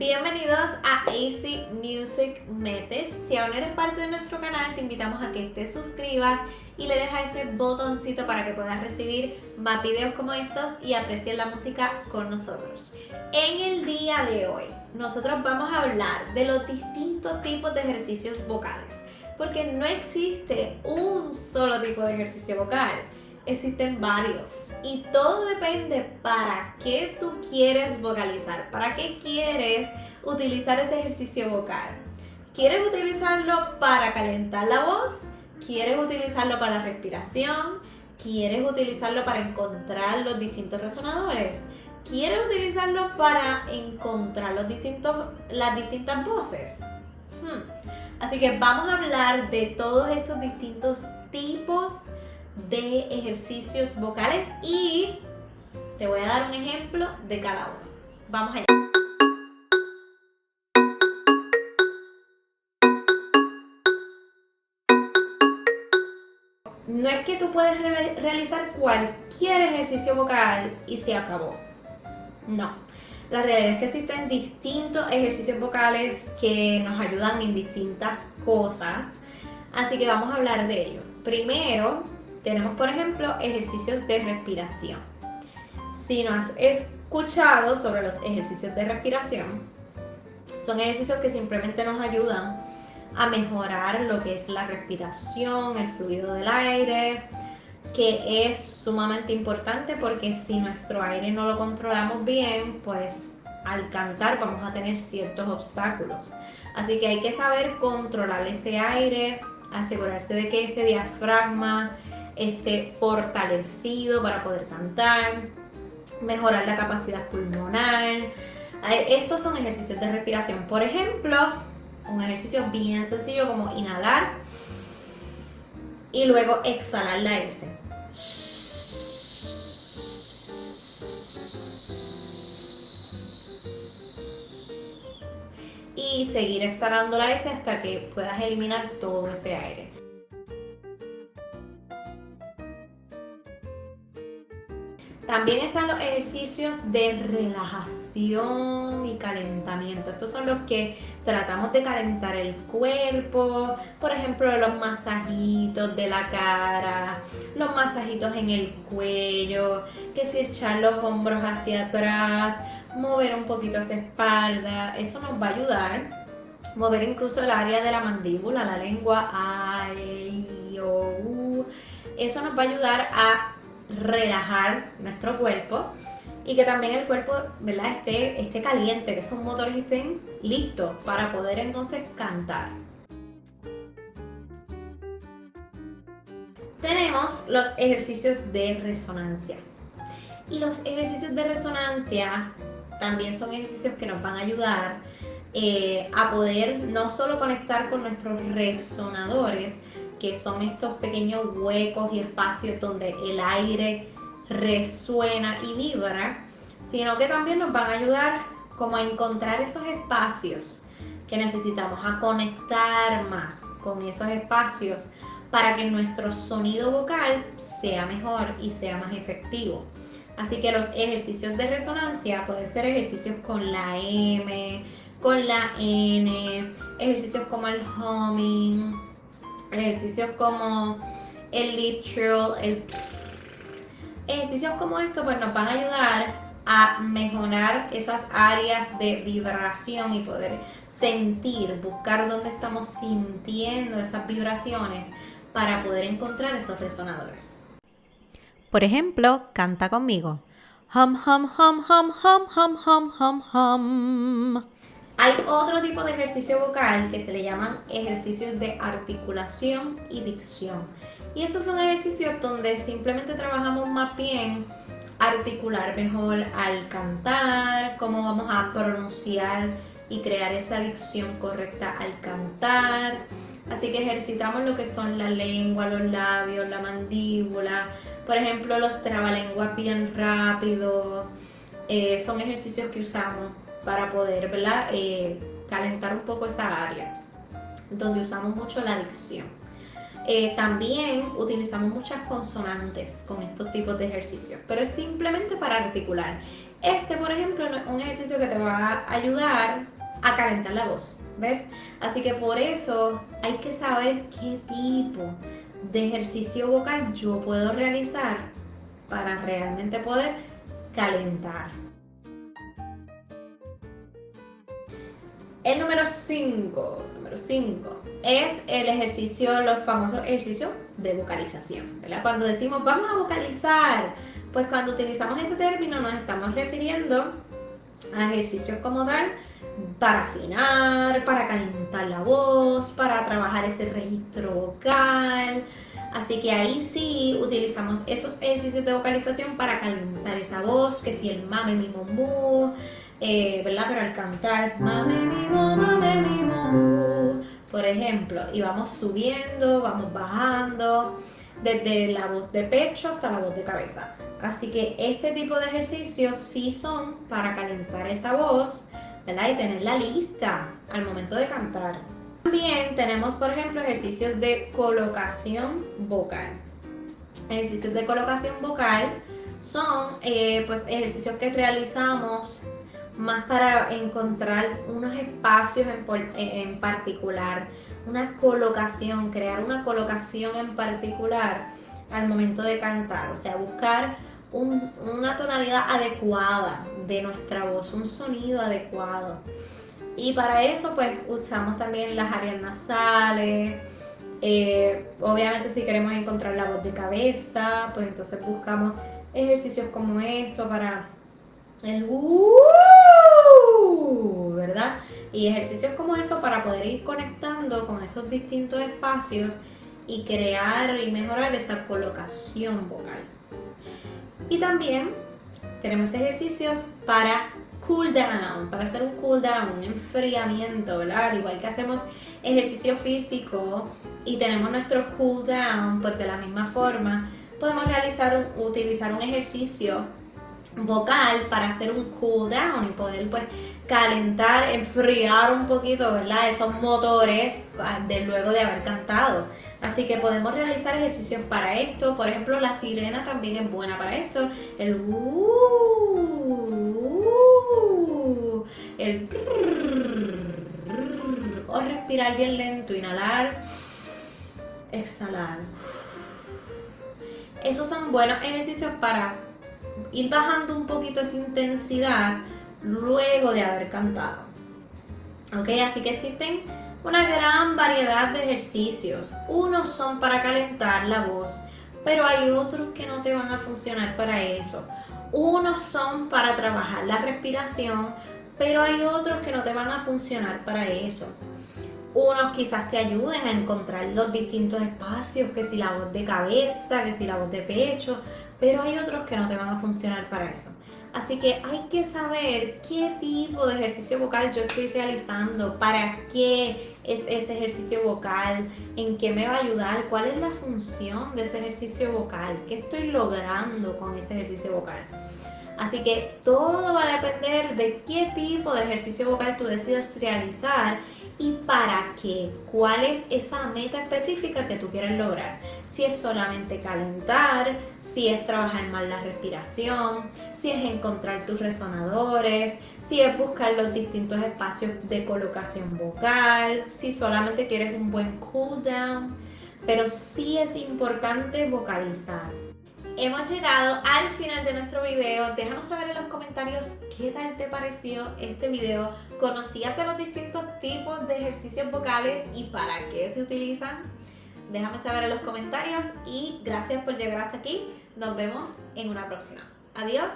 Bienvenidos a AC Music Methods. Si aún eres parte de nuestro canal, te invitamos a que te suscribas y le dejas ese botoncito para que puedas recibir más videos como estos y apreciar la música con nosotros. En el día de hoy, nosotros vamos a hablar de los distintos tipos de ejercicios vocales, porque no existe un solo tipo de ejercicio vocal. Existen varios y todo depende para qué tú quieres vocalizar, para qué quieres utilizar ese ejercicio vocal. ¿Quieres utilizarlo para calentar la voz? ¿Quieres utilizarlo para la respiración? ¿Quieres utilizarlo para encontrar los distintos resonadores? ¿Quieres utilizarlo para encontrar las distintas voces? Así que vamos a hablar de todos estos distintos tipos de ejercicios vocales y te voy a dar un ejemplo de cada uno. Vamos allá. No es que tú puedes realizar cualquier ejercicio vocal y se acabó. No. La realidad es que existen distintos ejercicios vocales que nos ayudan en distintas cosas. Así que vamos a hablar de ello. Primero, tenemos, por ejemplo, ejercicios de respiración. Si no has escuchado sobre los ejercicios de respiración, son ejercicios que simplemente nos ayudan a mejorar lo que es la respiración, el fluido del aire, que es sumamente importante porque si nuestro aire no lo controlamos bien, pues al cantar vamos a tener ciertos obstáculos. Así que hay que saber controlar ese aire, asegurarse de que ese diafragma esté fortalecido para poder cantar, mejorar la capacidad pulmonar. Estos son ejercicios de respiración. Por ejemplo, un ejercicio bien sencillo como inhalar y luego exhalar la S. Y seguir exhalando la S hasta que puedas eliminar todo ese aire. También están los ejercicios de relajación y calentamiento. Estos son los que tratamos de calentar el cuerpo. Por ejemplo, los masajitos de la cara, los masajitos en el cuello, que si echar los hombros hacia atrás, mover un poquito esa espalda. Eso nos va a ayudar. Mover incluso el área de la mandíbula, la lengua. Eso nos va a ayudar a relajar nuestro cuerpo y que también el cuerpo, ¿verdad?, esté caliente, que esos motores estén listos para poder entonces cantar. Tenemos los ejercicios de resonancia. Y los ejercicios de resonancia también son ejercicios que nos van a ayudar a poder no solo conectar con nuestros resonadores, que son estos pequeños huecos y espacios donde el aire resuena y vibra, sino que también nos van a ayudar como a encontrar esos espacios que necesitamos, a conectar más con esos espacios para que nuestro sonido vocal sea mejor y sea más efectivo. Así que los ejercicios de resonancia pueden ser ejercicios con la M, con la N, ejercicios como el humming, ejercicios como el lip trill, ejercicios como estos pues nos van a ayudar a mejorar esas áreas de vibración y poder buscar dónde estamos sintiendo esas vibraciones para poder encontrar esos resonadores. Por ejemplo, canta conmigo. Hum, hum, hum, hum, hum, hum, hum, hum, hum. Hay otro tipo de ejercicio vocal que se le llaman ejercicios de articulación y dicción. Y estos son ejercicios donde simplemente trabajamos más bien articular mejor al cantar, cómo vamos a pronunciar y crear esa dicción correcta al cantar. Así que ejercitamos lo que son la lengua, los labios, la mandíbula. Por ejemplo, los trabalenguas bien rápido. Son ejercicios que usamos para poder, ¿verdad?, calentar un poco esa área donde usamos mucho la dicción. También utilizamos muchas consonantes con estos tipos de ejercicios, pero es simplemente para articular. Este, por ejemplo, no es un ejercicio que te va a ayudar a calentar la voz, ¿ves? Así que por eso hay que saber qué tipo de ejercicio vocal yo puedo realizar para realmente poder calentar. El número 5 es el ejercicio, los famosos ejercicios de vocalización, ¿verdad? Cuando decimos vamos a vocalizar, pues cuando utilizamos ese término nos estamos refiriendo a ejercicios como tal para afinar, para calentar la voz, para trabajar ese registro vocal. Así que ahí sí utilizamos esos ejercicios de vocalización para calentar esa voz, que si el mame, mi, mu, ¿verdad? Pero al cantar mame, mi, mu, por ejemplo, y vamos subiendo, vamos bajando, desde la voz de pecho hasta la voz de cabeza. Así que este tipo de ejercicios sí son para calentar esa voz, ¿verdad? Y tenerla lista al momento de cantar. También tenemos, por ejemplo, ejercicios de colocación vocal. Ejercicios de colocación vocal son pues ejercicios que realizamos más para encontrar unos espacios en particular, una colocación, crear una colocación en particular al momento de cantar, o sea, buscar una tonalidad adecuada de nuestra voz, un sonido adecuado. Y para eso pues usamos también las áreas nasales. Obviamente si queremos encontrar la voz de cabeza, pues entonces buscamos ejercicios como esto para el ¿verdad? Y ejercicios como eso para poder ir conectando con esos distintos espacios y crear y mejorar esa colocación vocal. Y también tenemos ejercicios para cool down, para hacer un cool down, un enfriamiento, ¿verdad? Al igual que hacemos ejercicio físico y tenemos nuestro cool down, pues de la misma forma podemos utilizar un ejercicio vocal para hacer un cool down y poder pues calentar, enfriar un poquito, ¿verdad? Esos motores luego de haber cantado. Así que podemos realizar ejercicios para esto. Por ejemplo, la sirena también es buena para esto. El o respirar bien lento, inhalar, exhalar. Esos son buenos ejercicios para ir bajando un poquito esa intensidad luego de haber cantado. ¿Ok? Así que existen una gran variedad de ejercicios. Unos son para calentar la voz, pero hay otros que no te van a funcionar para eso. Unos son para trabajar la respiración, pero hay otros que no te van a funcionar para eso. Unos quizás te ayuden a encontrar los distintos espacios, que si la voz de cabeza, que si la voz de pecho, pero hay otros que no te van a funcionar para eso. Así que hay que saber qué tipo de ejercicio vocal yo estoy realizando, para qué es ese ejercicio vocal, en qué me va a ayudar, cuál es la función de ese ejercicio vocal, qué estoy logrando con ese ejercicio vocal. Así que todo va a depender de qué tipo de ejercicio vocal tú decidas realizar y para qué, cuál es esa meta específica que tú quieres lograr. Si es solamente calentar, si es trabajar más la respiración, si es encontrar tus resonadores, si es buscar los distintos espacios de colocación vocal, si solamente quieres un buen cool down, pero sí es importante vocalizar. Hemos llegado al final de nuestro video. Déjanos saber en los comentarios qué tal te pareció este video. ¿Conocías de los distintos tipos de ejercicios vocales y para qué se utilizan? Déjame saber en los comentarios y gracias por llegar hasta aquí. Nos vemos en una próxima. Adiós.